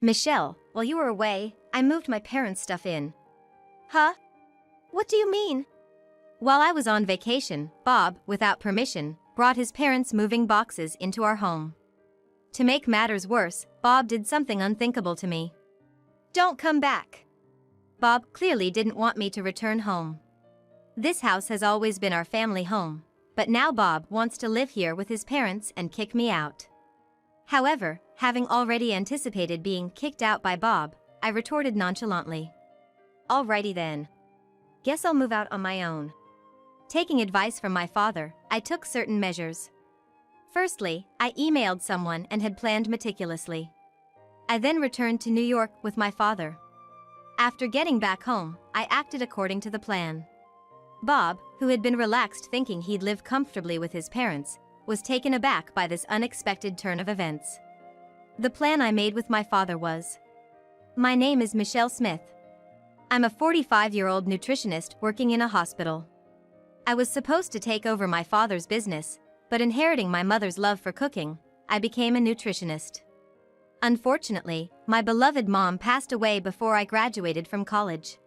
Michelle, while you were away, I moved my parents' stuff in. Huh? What do you mean? While I was on vacation, Bob, without permission, brought his parents' moving boxes into our home. To make matters worse, Bob did something unthinkable to me. Don't come back. Bob clearly didn't want me to return home. This house has always been our family home, but now Bob wants to live here with his parents and kick me out. However, having already anticipated being kicked out by Bob, I retorted nonchalantly. Alrighty then. Guess I'll move out on my own. Taking advice from my father, I took certain measures. Firstly, I emailed someone and had planned meticulously. I then returned to New York with my father. After getting back home, I acted according to the plan. Bob, who had been relaxed thinking he'd live comfortably with his parents, was taken aback by this unexpected turn of events. The plan I made with my father was: my name is Michelle Smith. I'm a 45-year-old nutritionist working in a hospital. I was supposed to take over my father's business, but inheriting my mother's love for cooking, I became a nutritionist. Unfortunately, my beloved mom passed away before I graduated from college.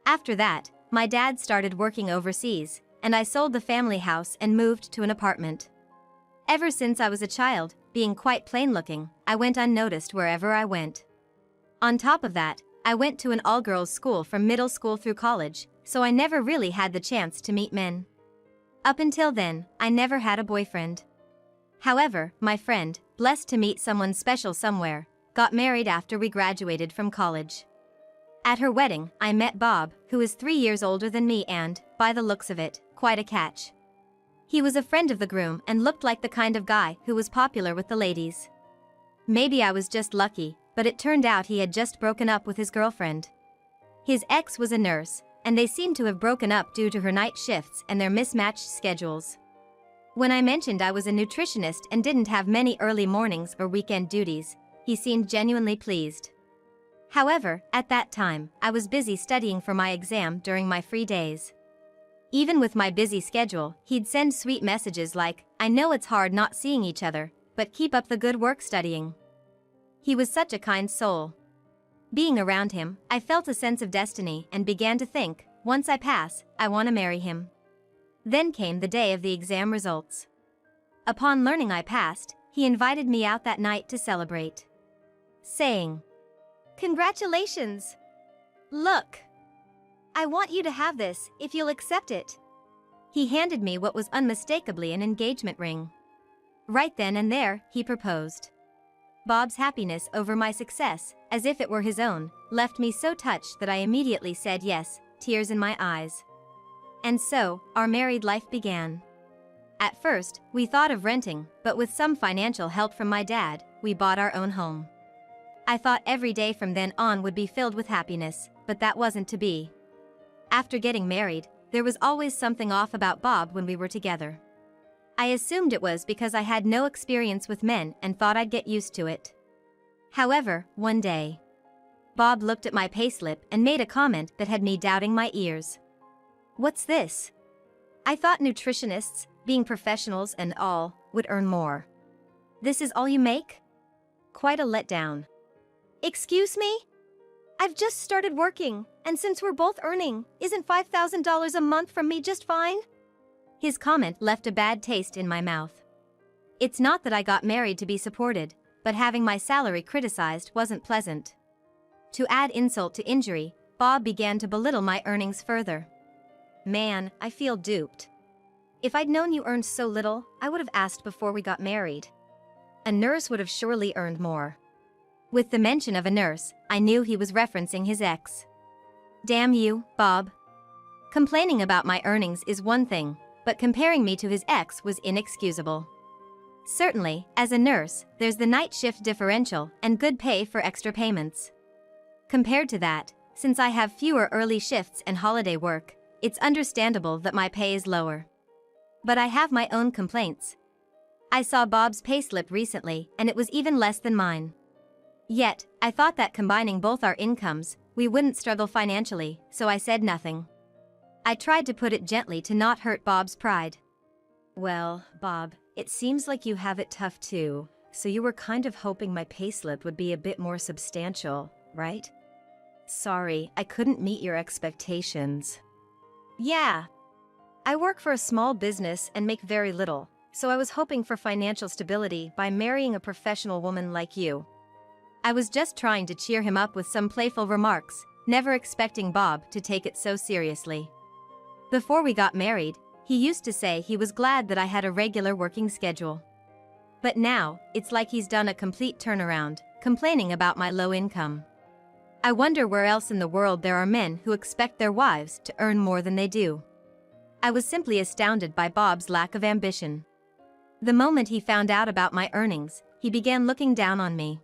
After that, my dad started working overseas, and I sold the family house and moved to an apartment. Ever since I was a child, being quite plain-looking, I went unnoticed wherever I went. On top of that, I went to an all-girls school from middle school through college, so I never really had the chance to meet men. Up until then, I never had a boyfriend. However, my friend, blessed to meet someone special somewhere, got married after we graduated from college. At her wedding, I met Bob, who is 3 years older than me and, by the looks of it, quite a catch. He was a friend of the groom and looked like the kind of guy who was popular with the ladies. Maybe I was just lucky, but it turned out he had just broken up with his girlfriend. His ex was a nurse, and they seemed to have broken up due to her night shifts and their mismatched schedules. When I mentioned I was a nutritionist and didn't have many early mornings or weekend duties, he seemed genuinely pleased. However, at that time, I was busy studying for my exam during my free days. Even with my busy schedule, he'd send sweet messages like, "I know it's hard not seeing each other, but keep up the good work studying." He was such a kind soul. Being around him, I felt a sense of destiny and began to think, once I pass, I want to marry him. Then came the day of the exam results. Upon learning I passed, he invited me out that night to celebrate, saying, "Congratulations! Look! I want you to have this, if you'll accept it." He handed me what was unmistakably an engagement ring. Right then and there, he proposed. Bob's happiness over my success, as if it were his own, left me so touched that I immediately said yes, tears in my eyes. And so, our married life began. At first, we thought of renting, but with some financial help from my dad, we bought our own home. I thought every day from then on would be filled with happiness, but that wasn't to be. After getting married, there was always something off about Bob when we were together. I assumed it was because I had no experience with men and thought I'd get used to it. However, one day, Bob looked at my payslip and made a comment that had me doubting my ears. "What's this? I thought nutritionists, being professionals and all, would earn more. This is all you make?" Quite a letdown. "Excuse me? I've just started working, and since we're both earning, isn't $5,000 a month from me just fine?" His comment left a bad taste in my mouth. It's not that I got married to be supported, but having my salary criticized wasn't pleasant. To add insult to injury, Bob began to belittle my earnings further. Man, I feel duped. If I'd known you earned so little, I would have asked before we got married. A nurse would have surely earned more. With the mention of a nurse, I knew he was referencing his ex. Damn you, Bob. Complaining about my earnings is one thing, but comparing me to his ex was inexcusable. Certainly, as a nurse, there's the night shift differential and good pay for extra payments. Compared to that, since I have fewer early shifts and holiday work, it's understandable that my pay is lower. But I have my own complaints. I saw Bob's payslip recently, and it was even less than mine. Yet, I thought that combining both our incomes, we wouldn't struggle financially, so I said nothing. I tried to put it gently to not hurt Bob's pride. "Well, Bob, it seems like you have it tough too, So you were kind of hoping my payslip would be a bit more substantial, right? Sorry, I couldn't meet your expectations. Yeah. I work for a small business and make very little, so I was hoping for financial stability by marrying a professional woman like you. I was just trying to cheer him up with some playful remarks, never expecting Bob to take it so seriously. Before we got married, he used to say he was glad that I had a regular working schedule. But now, it's like he's done a complete turnaround, complaining about my low income. I wonder where else in the world there are men who expect their wives to earn more than they do. I was simply astounded by Bob's lack of ambition. The moment he found out about my earnings, he began looking down on me.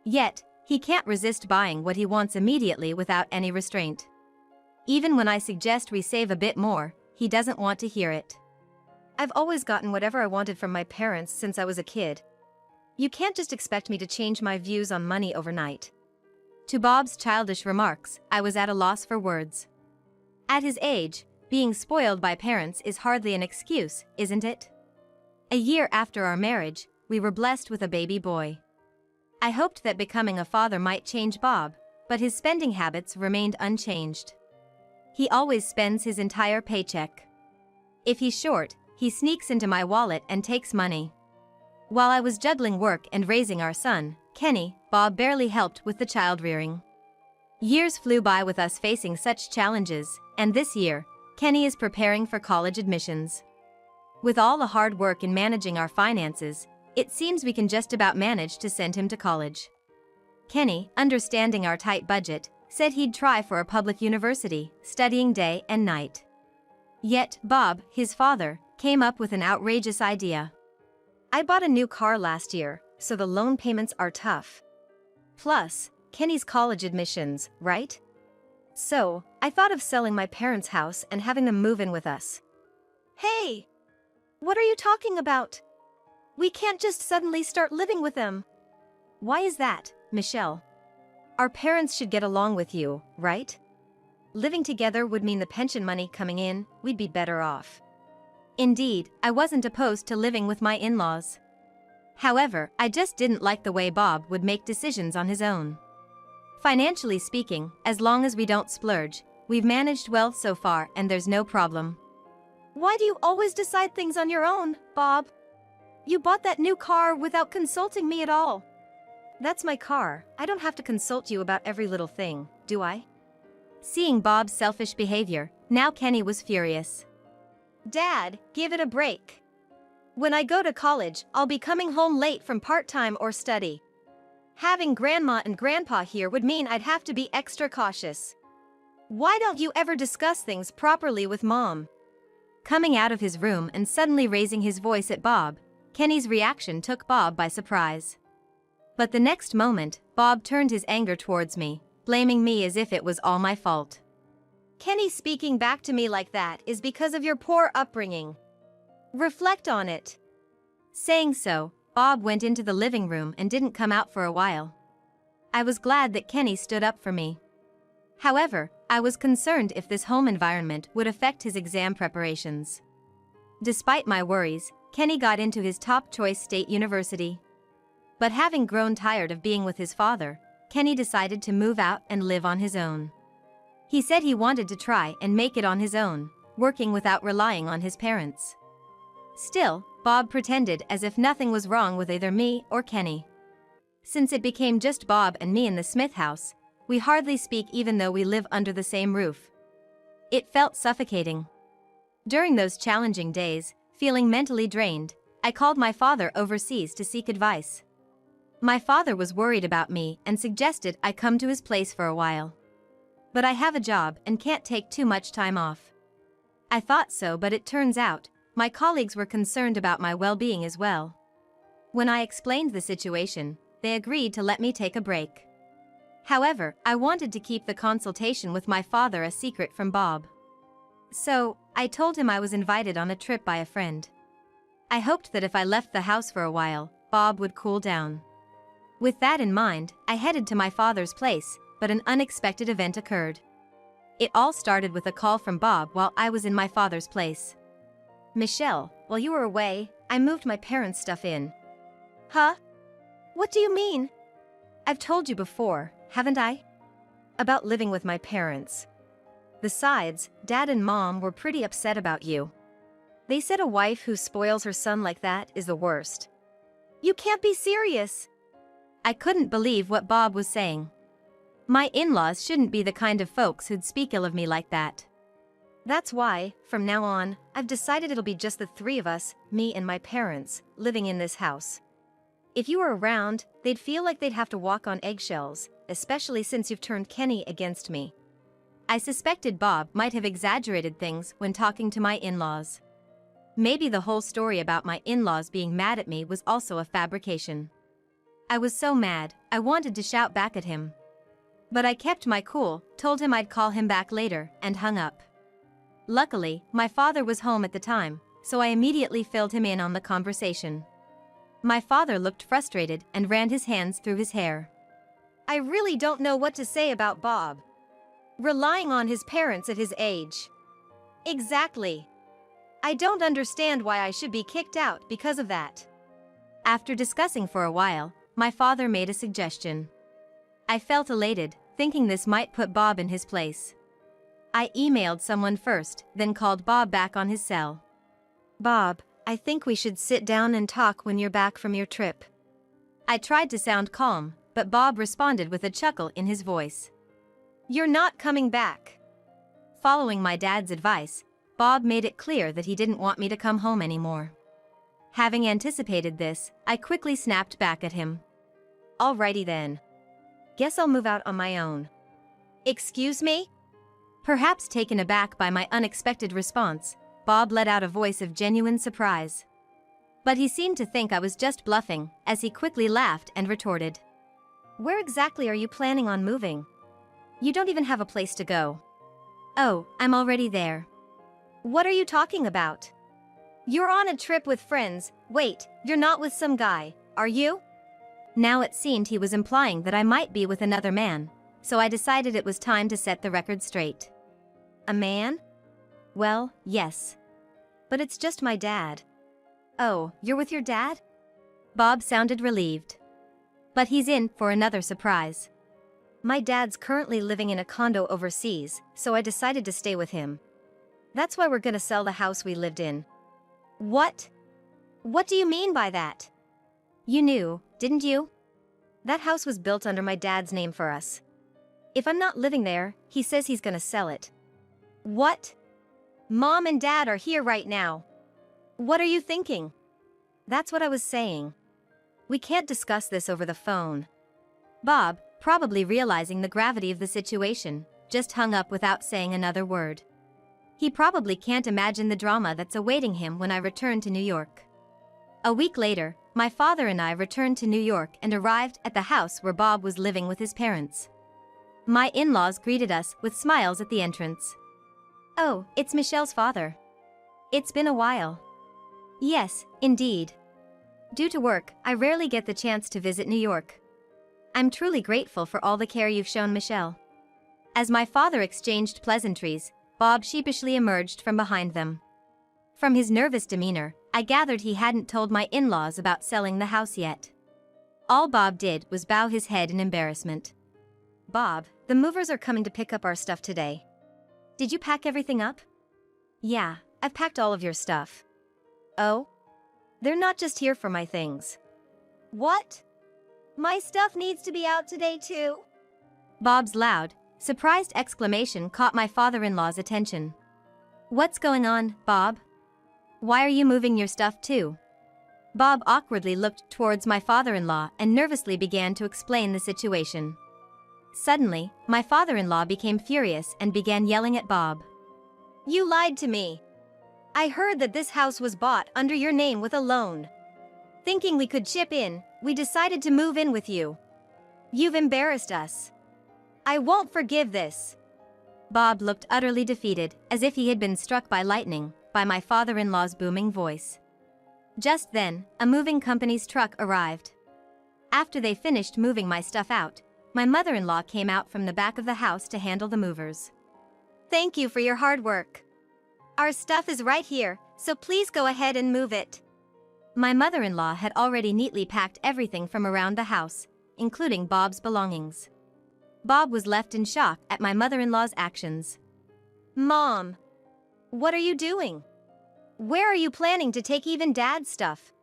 Yet, he can't resist buying what he wants immediately without any restraint. Even when I suggest we save a bit more, he doesn't want to hear it. I've always gotten whatever I wanted from my parents since I was a kid. You can't just expect me to change my views on money overnight. To Bob's childish remarks, I was at a loss for words. At his age, being spoiled by parents is hardly an excuse, isn't it? A year after our marriage, we were blessed with a baby boy. I hoped that becoming a father might change Bob, but his spending habits remained unchanged. He always spends his entire paycheck. If he's short, he sneaks into my wallet and takes money. While I was juggling work and raising our son, Kenny, Bob barely helped with the child rearing. Years flew by with us facing such challenges, and this year, Kenny is preparing for college admissions. With all the hard work in managing our finances, it seems we can just about manage to send him to college. Kenny, understanding our tight budget, said he'd try for a public university, studying day and night. Yet, Bob, his father, came up with an outrageous idea. I bought a new car last year, so the loan payments are tough. Plus, Kenny's college admissions, right? So, I thought of selling my parents' house and having them move in with us. Hey! What are you talking about? We can't just suddenly start living with them. Why is that, Michelle? Our parents should get along with you, right? Living together would mean the pension money coming in, we'd be better off. Indeed, I wasn't opposed to living with my in-laws. However, I just didn't like the way Bob would make decisions on his own. Financially speaking, as long as we don't splurge, we've managed well so far and there's no problem. Why do you always decide things on your own, Bob? You bought that new car without consulting me at all. That's my car. I don't have to consult you about every little thing, do I? Seeing Bob's selfish behavior, now Kenny was furious. Dad, give it a break. When I go to college, I'll be coming home late from part-time or study. Having Grandma and Grandpa here would mean I'd have to be extra cautious. Why don't you ever discuss things properly with Mom? Coming out of his room and suddenly raising his voice at Bob, Kenny's reaction took Bob by surprise. But the next moment, Bob turned his anger towards me, blaming me as if it was all my fault. Kenny speaking back to me like that is because of your poor upbringing. Reflect on it. Saying so, Bob went into the living room and didn't come out for a while. I was glad that Kenny stood up for me. However, I was concerned if this home environment would affect his exam preparations. Despite my worries, Kenny got into his top choice state university. But having grown tired of being with his father, Kenny decided to move out and live on his own. He said he wanted to try and make it on his own, working without relying on his parents. Still, Bob pretended as if nothing was wrong with either me or Kenny. Since it became just Bob and me in the Smith house, we hardly speak even though we live under the same roof. It felt suffocating. During those challenging days, feeling mentally drained, I called my father overseas to seek advice. My father was worried about me and suggested I come to his place for a while. But I have a job and can't take too much time off. I thought so, but it turns out, my colleagues were concerned about my well-being as well. When I explained the situation, they agreed to let me take a break. However, I wanted to keep the consultation with my father a secret from Bob. So, I told him I was invited on a trip by a friend. I hoped that if I left the house for a while, Bob would cool down. With that in mind, I headed to my father's place, but an unexpected event occurred. It all started with a call from Bob while I was in my father's place. Michelle, while you were away, I moved my parents' stuff in. Huh? What do you mean? I've told you before, haven't I? About living with my parents. Besides, Dad and Mom were pretty upset about you. They said a wife who spoils her son like that is the worst. You can't be serious. I couldn't believe what Bob was saying. My in-laws shouldn't be the kind of folks who'd speak ill of me like that. That's why, from now on, I've decided it'll be just the three of us, me and my parents, living in this house. If you were around, they'd feel like they'd have to walk on eggshells, especially since you've turned Kenny against me. I suspected Bob might have exaggerated things when talking to my in-laws. Maybe the whole story about my in-laws being mad at me was also a fabrication. I was so mad, I wanted to shout back at him. But I kept my cool, told him I'd call him back later, and hung up. Luckily, my father was home at the time, so I immediately filled him in on the conversation. My father looked frustrated and ran his hands through his hair. I really don't know what to say about Bob. Relying on his parents at his age. Exactly. I don't understand why I should be kicked out because of that. After discussing for a while, my father made a suggestion. I felt elated, thinking this might put Bob in his place. I emailed someone first, then called Bob back on his cell. Bob, I think we should sit down and talk when you're back from your trip. I tried to sound calm, but Bob responded with a chuckle in his voice. You're not coming back. Following my dad's advice, Bob made it clear that he didn't want me to come home anymore. Having anticipated this, I quickly snapped back at him. Alrighty then. Guess I'll move out on my own. Excuse me? Perhaps taken aback by my unexpected response, Bob let out a voice of genuine surprise. But he seemed to think I was just bluffing, as he quickly laughed and retorted. Where exactly are you planning on moving? You don't even have a place to go. Oh, I'm already there. What are you talking about? You're on a trip with friends. Wait, you're not with some guy, are you? Now it seemed he was implying that I might be with another man, so I decided it was time to set the record straight. A man? Well, yes. But it's just my dad. Oh, you're with your dad? Bob sounded relieved. But he's in for another surprise. My dad's currently living in a condo overseas, so I decided to stay with him. That's why we're gonna sell the house we lived in. What? What do you mean by that? You knew, didn't you? That house was built under my dad's name for us. If I'm not living there, he says he's gonna sell it. What? Mom and Dad are here right now. What are you thinking? That's what I was saying. We can't discuss this over the phone. Bob, probably realizing the gravity of the situation, just hung up without saying another word. He probably can't imagine the drama that's awaiting him when I return to New York. A week later, my father and I returned to New York and arrived at the house where Bob was living with his parents. My in-laws greeted us with smiles at the entrance. Oh, it's Michelle's father. It's been a while. Yes, indeed. Due to work, I rarely get the chance to visit New York. I'm truly grateful for all the care you've shown Michelle. As my father exchanged pleasantries, Bob sheepishly emerged from behind them. From his nervous demeanor, I gathered he hadn't told my in-laws about selling the house yet. All Bob did was bow his head in embarrassment. Bob, the movers are coming to pick up our stuff today. Did you pack everything up? Yeah, I've packed all of your stuff. Oh? They're not just here for my things. What? My stuff needs to be out today too? Bob's loud, surprised exclamation caught my father-in-law's attention. What's going on, Bob? Why are you moving your stuff too? Bob awkwardly looked towards my father-in-law and nervously began to explain the situation. Suddenly, my father-in-law became furious and began yelling at Bob. You lied to me. I heard that this house was bought under your name with a loan. Thinking we could chip in, we decided to move in with you. You've embarrassed us. I won't forgive this. Bob looked utterly defeated, as if he had been struck by lightning, by my father-in-law's booming voice. Just then, a moving company's truck arrived. After they finished moving my stuff out, my mother-in-law came out from the back of the house to handle the movers. Thank you for your hard work. Our stuff is right here, so please go ahead and move it. My mother-in-law had already neatly packed everything from around the house, including Bob's belongings. Bob was left in shock at my mother-in-law's actions. Mom! What are you doing? Where are you planning to take even Dad's stuff?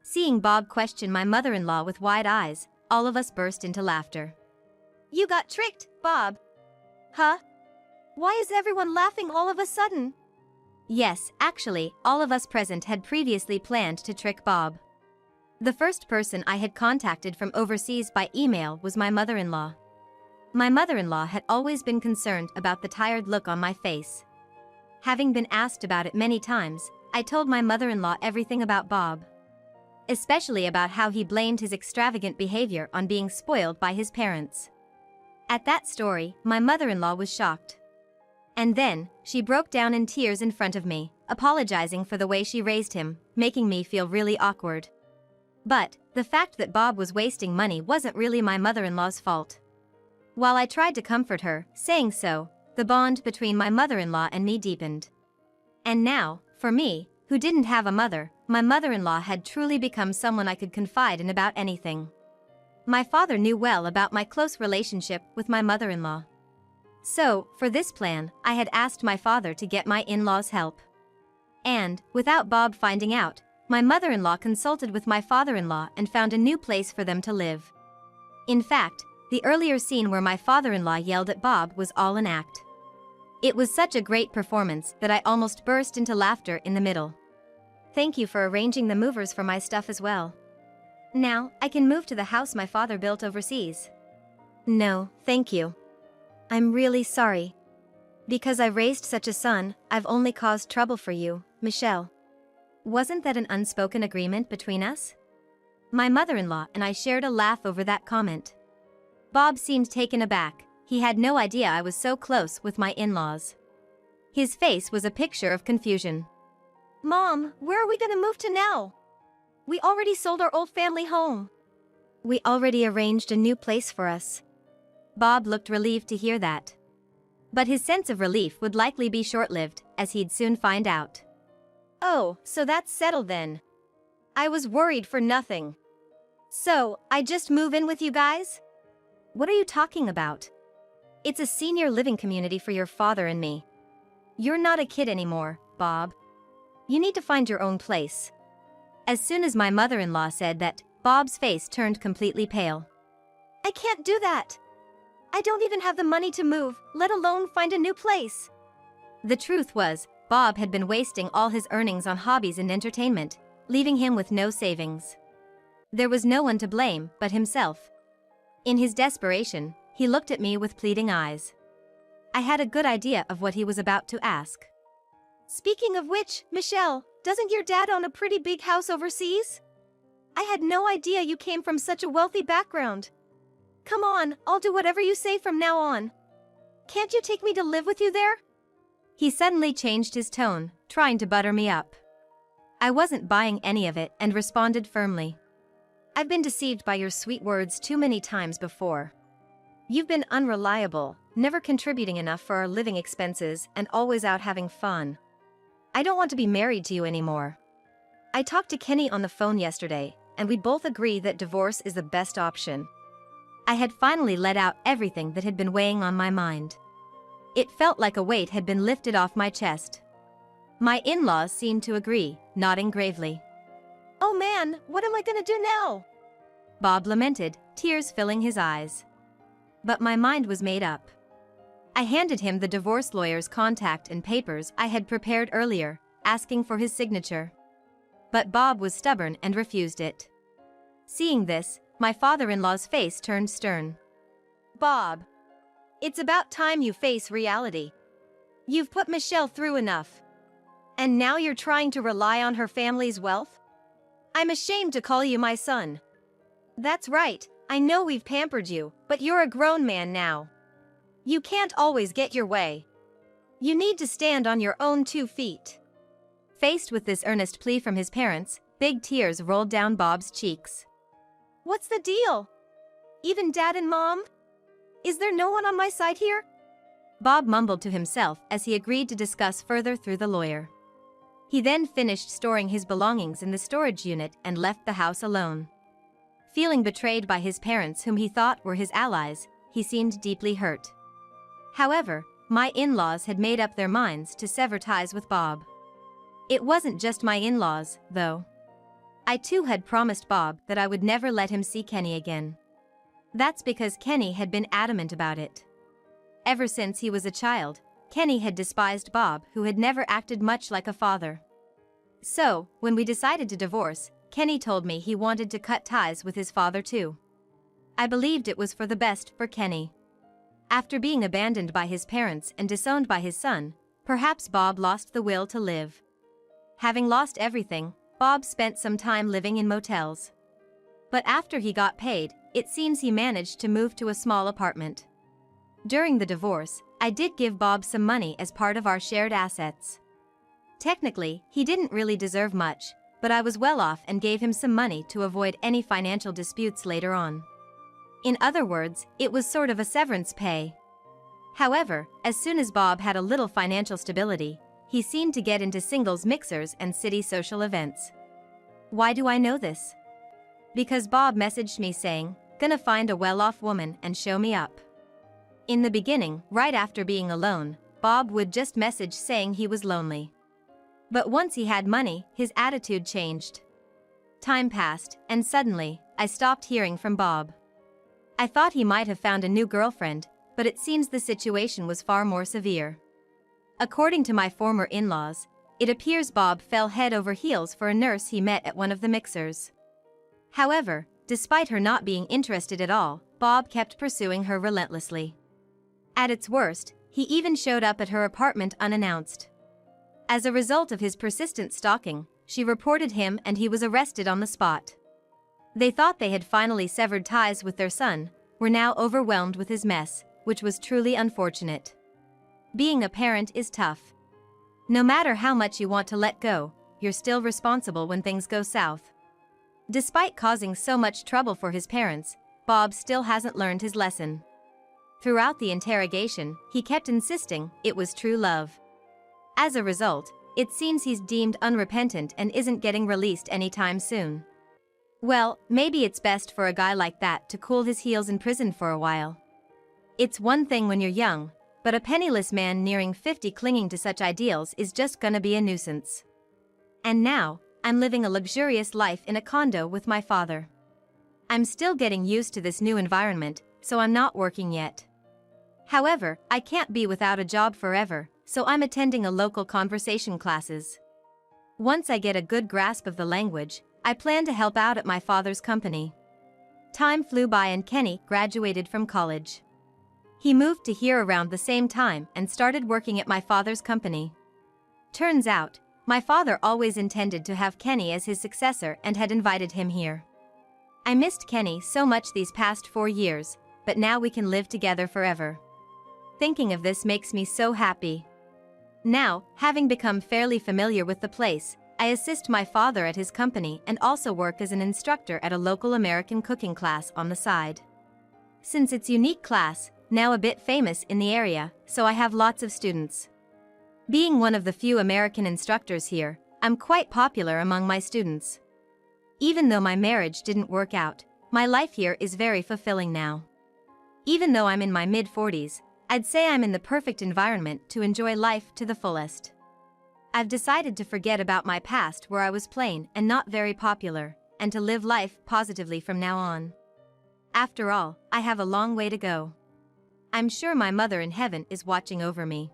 Seeing Bob question my mother-in-law with wide eyes, all of us burst into laughter. You got tricked, Bob. Huh? Why is everyone laughing all of a sudden? Yes, actually, all of us present had previously planned to trick Bob. The first person I had contacted from overseas by email was my mother-in-law. My mother-in-law had always been concerned about the tired look on my face. Having been asked about it many times, I told my mother-in-law everything about Bob. Especially about how he blamed his extravagant behavior on being spoiled by his parents. At that story, my mother-in-law was shocked. And then, she broke down in tears in front of me, apologizing for the way she raised him, making me feel really awkward. But, the fact that Bob was wasting money wasn't really my mother-in-law's fault. While I tried to comfort her, saying so, the bond between my mother-in-law and me deepened. And now, for me, who didn't have a mother, my mother-in-law had truly become someone I could confide in about anything. My father knew well about my close relationship with my mother-in-law. So, for this plan, I had asked my father to get my in-laws' help. And, without Bob finding out, my mother-in-law consulted with my father-in-law and found a new place for them to live. In fact, the earlier scene where my father-in-law yelled at Bob was all an act. It was such a great performance that I almost burst into laughter in the middle. Thank you for arranging the movers for my stuff as well. Now, I can move to the house my father built overseas. No, thank you. I'm really sorry. Because I raised such a son, I've only caused trouble for you, Michelle. Wasn't that an unspoken agreement between us? My mother-in-law and I shared a laugh over that comment. Bob seemed taken aback. He had no idea I was so close with my in-laws. His face was a picture of confusion. Mom, where are we gonna move to now? We already sold our old family home. We already arranged a new place for us. Bob looked relieved to hear that. But his sense of relief would likely be short-lived, as he'd soon find out. Oh, so that's settled then. I was worried for nothing. So, I just move in with you guys? What are you talking about? It's a senior living community for your father and me. You're not a kid anymore, Bob. You need to find your own place. As soon as my mother-in-law said that, Bob's face turned completely pale. I can't do that. I don't even have the money to move, let alone find a new place. The truth was, Bob had been wasting all his earnings on hobbies and entertainment, leaving him with no savings. There was no one to blame but himself. In his desperation, he looked at me with pleading eyes. I had a good idea of what he was about to ask. Speaking of which, Michelle, doesn't your dad own a pretty big house overseas? I had no idea you came from such a wealthy background. Come on, I'll do whatever you say from now on. Can't you take me to live with you there? He suddenly changed his tone, trying to butter me up. I wasn't buying any of it and responded firmly. I've been deceived by your sweet words too many times before. You've been unreliable, never contributing enough for our living expenses, and always out having fun. I don't want to be married to you anymore. I talked to Kenny on the phone yesterday, and we both agree that divorce is the best option. I had finally let out everything that had been weighing on my mind. It felt like a weight had been lifted off my chest. My in-laws seemed to agree, nodding gravely. Oh man, what am I gonna do now? Bob lamented, tears filling his eyes. But my mind was made up. I handed him the divorce lawyer's contact and papers I had prepared earlier, asking for his signature. But Bob was stubborn and refused it. Seeing this, my father-in-law's face turned stern. Bob, it's about time you face reality. You've put Michelle through enough. And now you're trying to rely on her family's wealth? I'm ashamed to call you my son. That's right, I know we've pampered you, but you're a grown man now. You can't always get your way. You need to stand on your own 2 feet. Faced with this earnest plea from his parents, big tears rolled down Bob's cheeks. What's the deal? Even Dad and Mom? Is there no one on my side here? Bob mumbled to himself as he agreed to discuss further through the lawyer. He then finished storing his belongings in the storage unit and left the house alone. Feeling betrayed by his parents whom he thought were his allies, he seemed deeply hurt. However, my in-laws had made up their minds to sever ties with Bob. It wasn't just my in-laws, though. I too had promised Bob that I would never let him see Kenny again. That's because Kenny had been adamant about it. Ever since he was a child, Kenny had despised Bob, who had never acted much like a father. So, when we decided to divorce, Kenny told me he wanted to cut ties with his father too. I believed it was for the best for Kenny. After being abandoned by his parents and disowned by his son, perhaps Bob lost the will to live. Having lost everything, Bob spent some time living in motels. But after he got paid, it seems he managed to move to a small apartment. During the divorce, I did give Bob some money as part of our shared assets. Technically, he didn't really deserve much, but I was well off and gave him some money to avoid any financial disputes later on. In other words, it was sort of a severance pay. However, as soon as Bob had a little financial stability, he seemed to get into singles mixers and city social events. Why do I know this? Because Bob messaged me saying, "Gonna find a well-off woman and show me up." In the beginning, right after being alone, Bob would just message saying he was lonely. But once he had money, his attitude changed. Time passed, and suddenly, I stopped hearing from Bob. I thought he might have found a new girlfriend, but it seems the situation was far more severe. According to my former in-laws, it appears Bob fell head over heels for a nurse he met at one of the mixers. However, despite her not being interested at all, Bob kept pursuing her relentlessly. At its worst, he even showed up at her apartment unannounced. As a result of his persistent stalking, she reported him and he was arrested on the spot. They thought they had finally severed ties with their son, were now overwhelmed with his mess, which was truly unfortunate. Being a parent is tough. No matter how much you want to let go, you're still responsible when things go south. Despite causing so much trouble for his parents, Bob still hasn't learned his lesson. Throughout the interrogation, he kept insisting it was true love. As a result, it seems he's deemed unrepentant and isn't getting released anytime soon. Well, maybe it's best for a guy like that to cool his heels in prison for a while. It's one thing when you're young, but a penniless man nearing 50 clinging to such ideals is just gonna be a nuisance. And now, I'm living a luxurious life in a condo with my father. I'm still getting used to this new environment, so I'm not working yet. However, I can't be without a job forever, so I'm attending a local conversation classes. Once I get a good grasp of the language, I plan to help out at my father's company. Time flew by and Kenny graduated from college. He moved to here around the same time and started working at my father's company. Turns out, my father always intended to have Kenny as his successor and had invited him here. I missed Kenny so much these past 4 years, but now we can live together forever. Thinking of this makes me so happy. Now, having become fairly familiar with the place, I assist my father at his company and also work as an instructor at a local American cooking class on the side. Since it's a unique class, now a bit famous in the area, so I have lots of students. Being one of the few American instructors here, I'm quite popular among my students. Even though my marriage didn't work out, my life here is very fulfilling now. Even though I'm in my mid-40s, I'd say I'm in the perfect environment to enjoy life to the fullest. I've decided to forget about my past where I was plain and not very popular, and to live life positively from now on. After all, I have a long way to go. I'm sure my mother in heaven is watching over me.